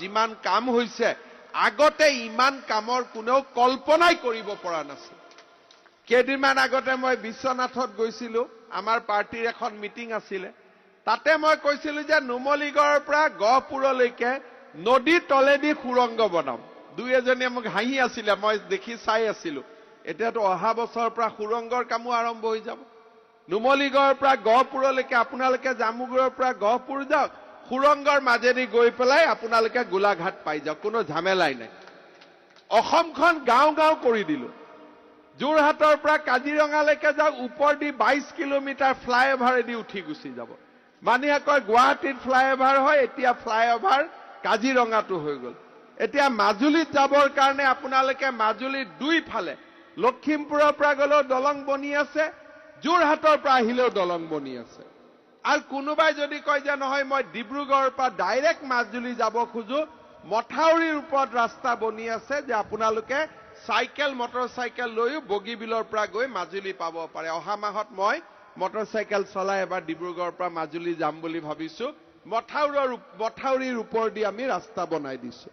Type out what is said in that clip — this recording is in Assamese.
যিমান কাম হৈছে আগতে ইমান কামৰ কোনেও কল্পনাই কৰিব পৰা নাছিল। কেইদিনমান আগতে মই বিশ্বনাথত গৈছিলো, আমাৰ পাৰ্টিৰ এখন মিটিং আছিলে। তাতে মই কৈছিলো যে নুমলীগড়ৰ পৰা গহপুৰলৈকে নদী তলেদি সুৰংগ বনাম। দুই এজনীয়ে মোক হাঁহি আছিলে, মই দেখি চাই আছিলো। এতিয়াতো অহা বছৰৰ পৰা সুৰংগৰ কামো আৰম্ভ হৈ যাব। নুমলীগড়ৰ পৰা গহপুৰলৈকে আপোনালোকে জামুগুৰিৰ পৰা গহপুৰ যাওক, সুৰংগৰ মাজেদি গৈ পেলাই আপোনালোকে গোলাঘাট পাই যাওক, কোনো ঝামেলাই নাই। অসমখন গাঁও গাঁও কৰি দিলো। যোৰহাটৰ পৰা কাজিৰঙালৈকে যাওক, ওপৰেদি 22 কিলোমিটাৰ ফ্লাইঅভাৰেদি উঠি গুচি যাব। মানুহে কয় গুৱাহাটীত ফ্লাইঅভাৰ হয়, এতিয়া ফ্লাইঅভাৰ কাজিৰঙাটো হৈ গ'ল। এতিয়া মাজুলীত যাবৰ কাৰণে আপোনালোকে মাজুলীত দুইফালে লখিমপুৰৰ পৰা গ'লেও দলং বনি আছে, যোৰহাটৰ পৰা আহিলেও দলং বনি আছে। আৰু কোনোবাই যদি কয় যে নহয় মই ডিব্ৰুগড়ৰ পৰা ডাইৰেক্ট মাজুলী যাব খোজো, মথাউৰিৰ ওপৰত ৰাস্তা বনি আছে যে আপোনালোকে চাইকেল মটৰচাইকেল লৈও বগীবিলৰ পৰা গৈ মাজুলী পাব পাৰে। অহা মাহত মই মটৰচাইকেল চলাই এবাৰ ডিব্ৰুগড়ৰ পৰা মাজুলী যাম বুলি ভাবিছো। মথাউৰিৰ ওপৰেদি আমি ৰাস্তা বনাই দিছো।